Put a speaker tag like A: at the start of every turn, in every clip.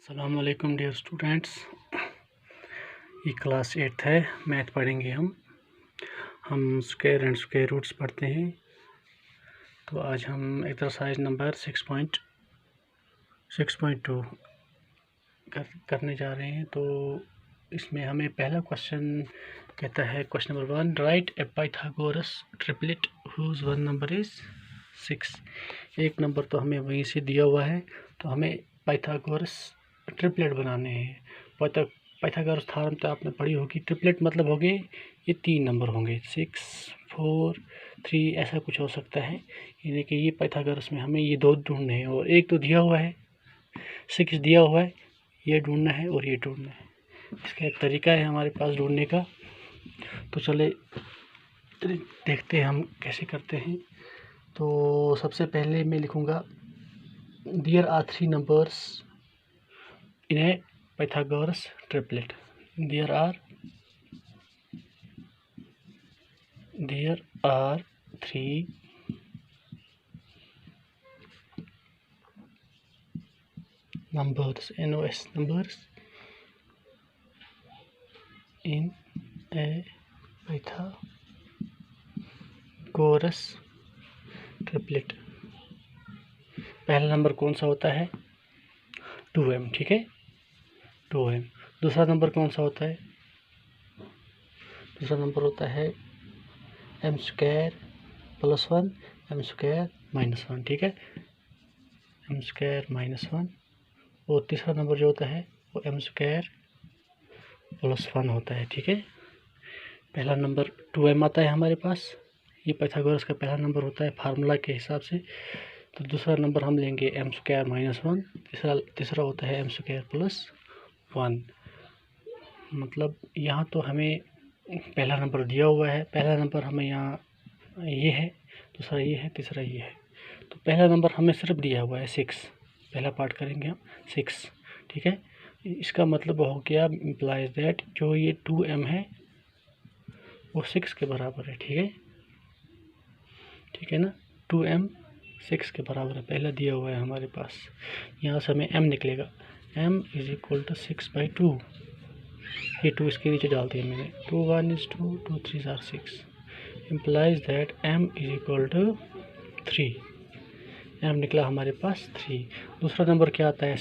A: अस्सलाम वालेकुम dear students. ये क्लास 8 है। मैथ पढ़ेंगे हम स्क्वायर एंड स्क्वायर रूट्स पढ़ते हैं। तो आज हम एक्सरसाइज नंबर 6.2 करने जा रहे हैं। तो इसमें हमें पहला क्वेश्चन कहता है, question number 1, write a Pythagoras triplet whose one number is 6। एक नंबर तो हमें वहीं से दिया हुआ है, तो हमें पाइथागोरस ट्रिपलेट बनाने हैं। पाइथागोरस थ्योरम तो आपने पढ़ी होगी। ट्रिपलेट मतलब हो गए ये 3 नंबर होंगे, 6, 4, 3 ऐसा कुछ हो सकता है। यानी कि ये पाइथागोरस में हमें ये 2 ढूंढने हैं, और एक तो दिया हुआ है 6 दिया हुआ है, ये ढूंढना है और ये ढूंढना है। इसका एक तरीका है हमारे पास ढूंढने का। तो चले देखते हैं हम कैसे करते हैं। तो सबसे पहले मैं लिखूँगा there are 3 numbers in a Pythagoras triplet. There are 3 numbers, NOS numbers in a Pythagoras triplet. पहला नंबर कौन सा होता है? 2m, ठीक है, 2m। दूसरा नंबर कौन सा होता है? दूसरा नंबर होता है m² + 1 m² - 1, ठीक है, m² - 1। और तीसरा नंबर जो होता है वो m² + 1 होता है, ठीक है। पहला नंबर 2m आता है हमारे पास, ये पाइथागोरस का पहला नंबर होता है फार्मूला के हिसाब से। तो दूसरा नंबर हम लेंगे m² - 1, तीसरा होता है m² + 1। मतलब यहाँ तो हमें पहला नंबर दिया हुआ है, पहला नंबर हमें यहाँ ये है, दूसरा ये है, तीसरा ये है। तो पहला नंबर हमें सिर्फ दिया हुआ है 6, पहला पार्ट करेंगे हम 6, ठीक है। इसका मतलब हो गया इम्प्लाइज दैट जो ये 2m है वो 6 के बराबर है, ठीक है ना। 2m 6 के बराबर है, पहला दिया हुआ है हमारे पास। यहाँ से हमें m निकलेगा, m = 6/2। ये 2 इसके नीचे डाल दिया मैंने। 2 1 is 2, 2 3 are 6, implies that m = 3। m निकला हमारे पास 3। दूसरा नंबर क्या आता है?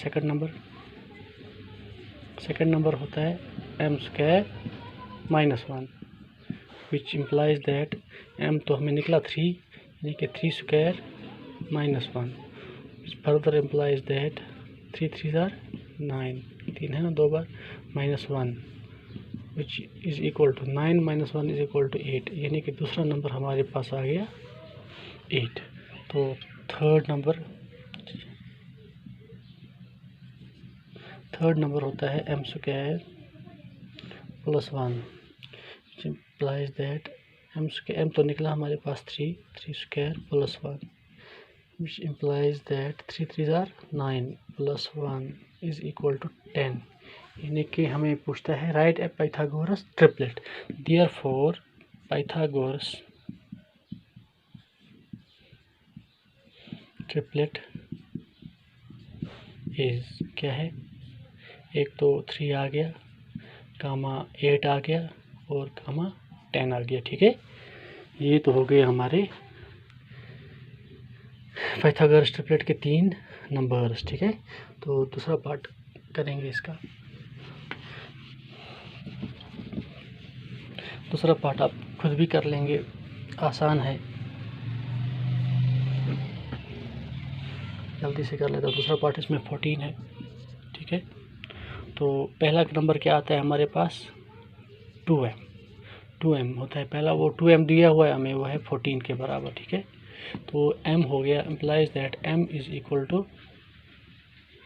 A: सेकंड नंबर होता है m² - 1, which implies that m तो हमें निकला 3, यानी कि 3² - 1, which further implies that 3 3 are 9, 3 है ना 2 बार, -1, which is equal to 9 - 1 is equal to 8, यानी कि दूसरा नंबर हमारे पास आ गया 8। तो थर्ड नंबर होता है m² + 1, which implies that m तो निकला हमारे पास 3 3² + 1, which implies that 3 3 are 9 + 1 is equal to 10। यानी कि हमें पूछता है right a Pythagoras triplet. Therefore Pythagoras triplet is क्या है? एक तो 3 आ गया, कामा 8 आ गया और कामा 10 आ गया, ठीक है। ये तो हो गए हमारे पाइथागोरस ट्रिपलेट के 3 नंबर्स, ठीक है। तो दूसरा पार्ट करेंगे इसका। दूसरा पार्ट आप खुद भी कर लेंगे, आसान है, जल्दी से कर लेता हूँ। दूसरा पार्ट इसमें 14 है, ठीक है। तो पहला नंबर क्या आता है हमारे पास? 2m होता है पहला, वो 2m दिया हुआ है हमें, वो है 14 के बराबर, ठीक है। तो m हो गया, implies that m =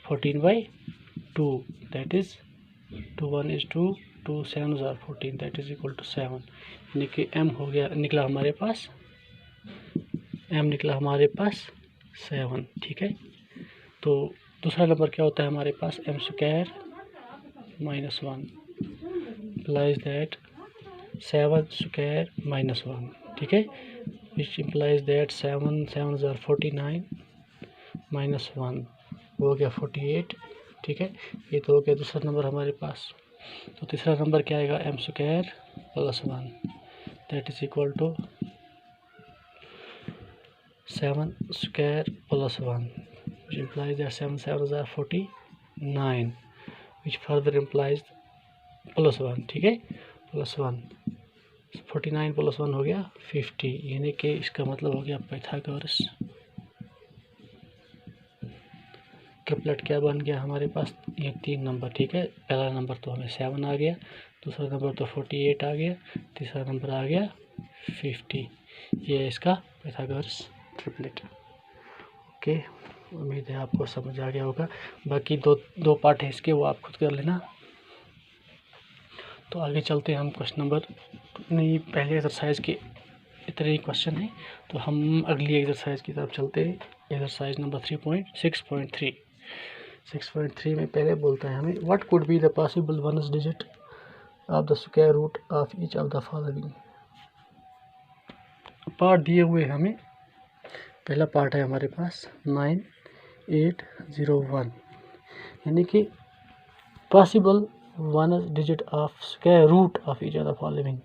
A: 14/2, that is 2 1 is 2, 2 7s are 14, that is equal to 7। यानी कि m हो गया, निकला हमारे पास 7, ठीक है। तो दूसरा नंबर क्या होता है हमारे पास? m² - 1, implies that 7² - 1, ठीक है, which implies that 7 7s are 49 - 1 हो गया 48, ठीक है। ये तो हो गया दूसरा नंबर हमारे पास। तो तीसरा नंबर क्या आएगा, m square plus 1 that is equal to 7 square plus 1 which implies that 7 7s are 49 which further implies plus 1, ठीक है, प्लस 1 49 प्लस 1 हो गया 50, यानी कि इसका मतलब हो गया पाइथागोरस ट्रिपलेट क्या बन गया हमारे पास, ये 3 नंबर, ठीक है। पहला नंबर तो हमें 7 आ गया, दूसरा नंबर तो 48 आ गया, तीसरा नंबर आ गया 50। ये इसका पाइथागोरस ट्रिपलेट। ओके, उम्मीद है आपको समझ आ गया होगा। बाकी दो पार्ट है इसके, वो आप खुद कर लेना। तो आगे चलते हैं हम क्वेश्चन नंबर, नहीं पहले एक्सरसाइज के इतने ही क्वेश्चन हैं, तो हम अगली एक्सरसाइज की तरफ चलते हैं। एक्सरसाइज नंबर 3.6.3 6.3 में पहले बोलता है हमें what could be the possible ones digit of the square root of each of the following. Part दिए हुए हमें, पहला पार्ट है हमारे पास 9801, यानी कि possible one digit of square root of each of the following.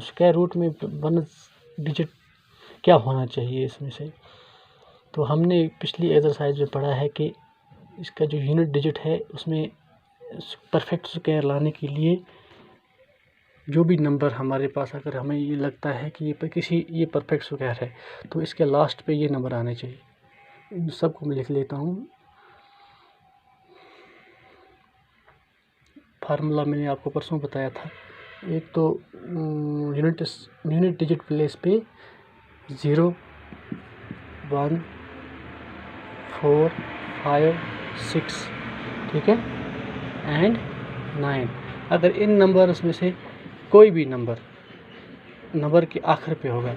A: Square root में one digit क्या होना चाहिए इसमें से। तो हमने पिछली एक्सरसाइज में पढ़ा है कि इसका जो यूनिट डिजिट है उसमें परफेक्ट स्क्वायर लाने के लिए जो भी नंबर हमारे पास, अगर हमें ये लगता है कि ये परफेक्ट स्क्वायर है, तो इसके लास्ट पे ये नंबर आने चाहिए। इन सबको मैं लिख लेता हूँ। फार्मूला मैंने आपको परसों बताया था। एक तो यूनिट डिजिट प्लेस पे 0 1 4 5 6, ठीक है, एंड 9। अगर इन नंबर्स में से कोई भी नंबर के आखिर पे होगा,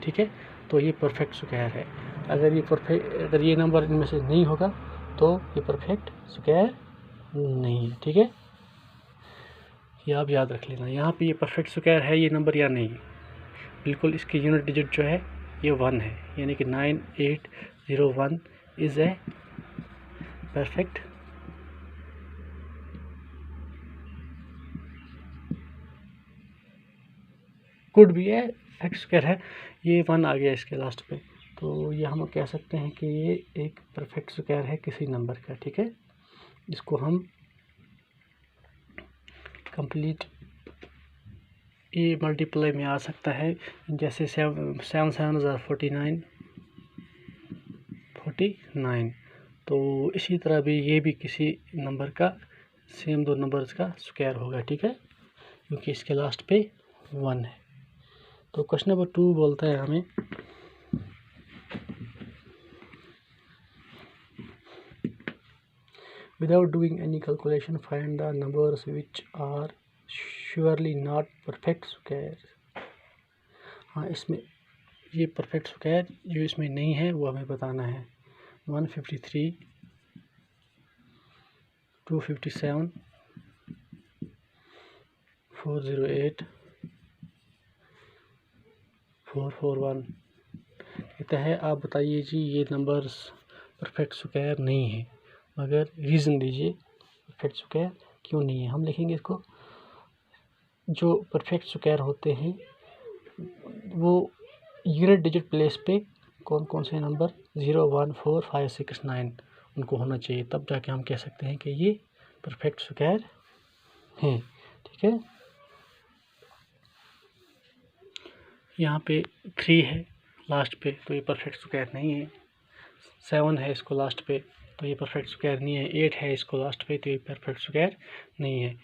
A: ठीक है, तो ये परफेक्ट स्क्वायर है। अगर ये नंबर इनमें से नहीं होगा तो ये परफेक्ट स्क्वायर नहीं है, ठीक है। ये आप याद रख लेना, यहाँ पे ये परफेक्ट स्क्वायर है ये नंबर या नहीं। बिल्कुल इसकी यूनिट डिजिट जो है ये 1 है, यानी कि 9801 इज़ ए परफेक्ट कुड भी है परफेक्ट स्क्वायर है। ये 1 आ गया इसके लास्ट पे, तो ये हम कह सकते हैं कि ये एक परफेक्ट स्क्वायर है किसी नंबर का, ठीक है। इसको हम कंप्लीट ये मल्टीप्लाई में आ सकता है, जैसे 7 7 49, तो इसी तरह भी ये भी किसी नंबर का सेम दो नंबर्स का स्क्वायर होगा, ठीक है, क्योंकि इसके लास्ट पे 1 है। तो क्वेश्चन नंबर 2 बोलता है हमें without doing any calculation find the numbers which are surely not perfect squares। हाँ, इसमें ये परफेक्ट स्क्वायर जो इसमें नहीं है वो हमें बताना है। 153 257 408 441 कहता है आप बताइए जी ये नंबर्स परफेक्ट स्क्वायर नहीं है, मगर रीज़न दीजिए परफेक्ट स्क्वायर क्यों नहीं है। हम लिखेंगे इसको, जो परफेक्ट स्क्वायर होते हैं वो यूनिट डिजिट प्लेस पे कौन कौन से नंबर 0 1 4 5 6 9 उनको होना चाहिए, तब जाके हम कह सकते हैं कि ये परफेक्ट स्क्वायर हैं, ठीक है। यहाँ पे 3 है लास्ट पे, तो ये परफेक्ट स्क्वायर नहीं है। 7 है इसको लास्ट पे, तो ये परफेक्ट स्क्वायर नहीं है। 8 है इसको लास्ट पे, तो ये परफेक्ट स्क्वायर नहीं है।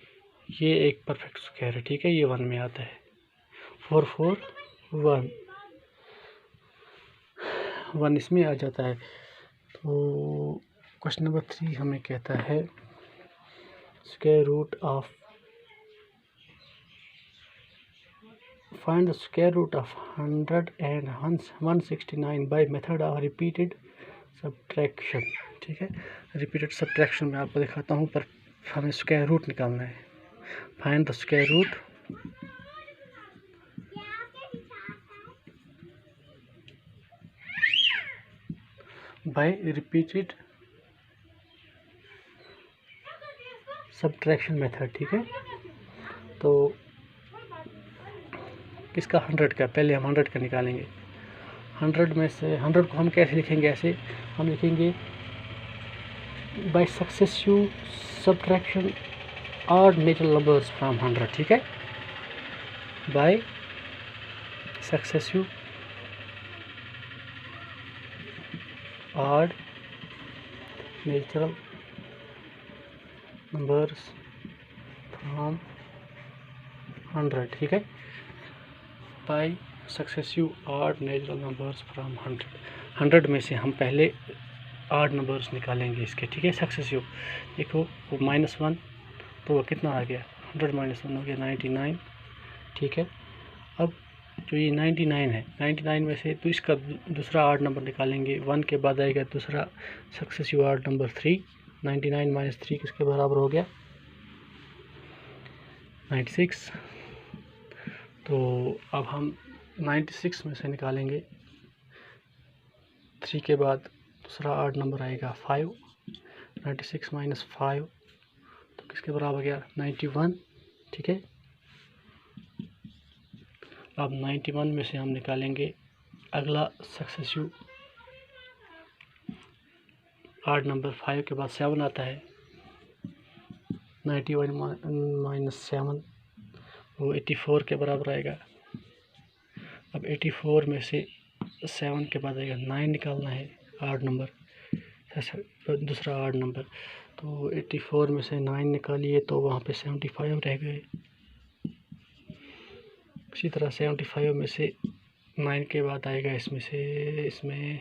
A: ये एक परफेक्ट स्क्वायर है, ठीक है, ये 1 में आता है। 4 4 1 इसमें आ जाता है। तो क्वेश्चन नंबर 3 हमें कहता है square root of find the square root of 100 and 169 by method of repeated subtraction, ठीक है। रिपीटेड सब्ट्रैक्शन में आपको दिखाता हूँ, पर हमें स्क्वायर रूट निकालना है। Find the square root by repeated subtraction method, ठीक है। तो किसका 100 का, पहले हम 100 का निकालेंगे। 100 में से 100 को हम कैसे लिखेंगे, ऐसे हम लिखेंगे by successive subtraction odd natural numbers from 100, ठीक है। By successive odd natural numbers from 100, ठीक है। By successive odd natural numbers from 100 में से हम पहले ऑड नंबर्स निकालेंगे इसके, ठीक है। सक्सेसिव देखो वो -1, तो वो कितना आ गया, 100 - 1 हो गया 99, ठीक है। अब जो ये 99 है, 99 में से तो इसका दूसरा ऑड नंबर निकालेंगे। 1 के बाद आएगा दूसरा सक्सेसिव ऑड नंबर 3। 99 - 3 किसके बराबर हो गया, 96। तो अब हम 96 में से निकालेंगे 3 के बाद दूसरा ऑड नंबर आएगा 5। 96 - 5 तो किसके बराबर गया, 91, ठीक है। अब 91 में से हम निकालेंगे अगला सक्सेसिव ऑड नंबर 5 के बाद 7 आता है। 91 - 7 वो 84 के बराबर आएगा। अब 84 में से 7 के बाद आएगा 9 निकालना है, ऑड नंबर, दूसरा ऑड नंबर। तो 84 में से 9 निकालिए तो वहाँ पे 75 रह गए। इसी तरह 75 में से 9 के बाद आएगा इसमें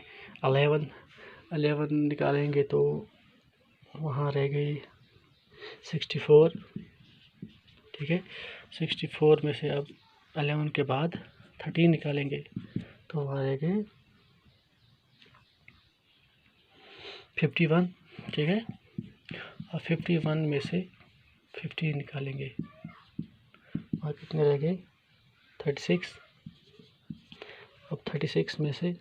A: 11 निकालेंगे तो वहाँ रह गई 64, ठीक है। 64 में से अब 11 के बाद 13 निकालेंगे तो वहाँ रह गए 51, ठीक है। और 51 में से 15 निकालेंगे, वहाँ कितने रह गए, 36। अब 36 में से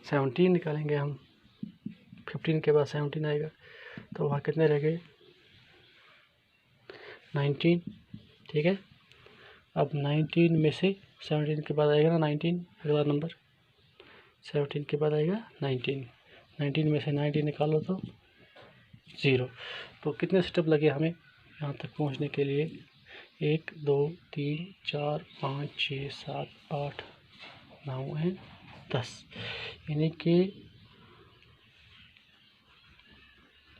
A: 17 निकालेंगे हम, 15 के बाद 17 आएगा तो वहाँ कितने रह गए, 19, ठीक है। अब 19 में से 17 के बाद आएगा ना 19, अगला नंबर 17 के बाद आएगा 19 में से 19 निकालो तो 0। तो कितने स्टेप लगे हमें यहाँ तक पहुँचने के लिए, 1 2 3 4 5 6 7 8 9 है 10, यानी कि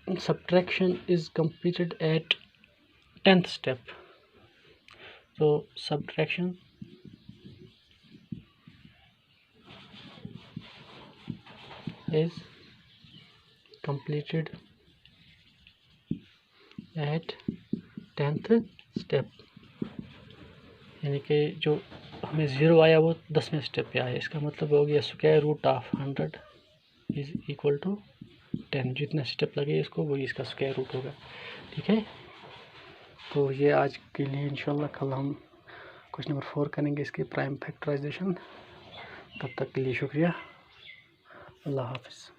A: subtraction is completed at 10th step. So subtraction is completed at 10th step, यानी कि जो हमें 0 आया वो 10वें स्टेप पे आया। इसका मतलब हो गया √100 इज इक्वल टू 10। जितने स्टेप लगे इसको वही इसका स्क्वायर रूट होगा, ठीक है। तो ये आज के लिए इंशाल्लाह कल हम क्वेश्चन नंबर 4 करेंगे, इसके प्राइम फैक्टराइजेशन। तब तक के लिए शुक्रिया, अल्लाह हाफिज़।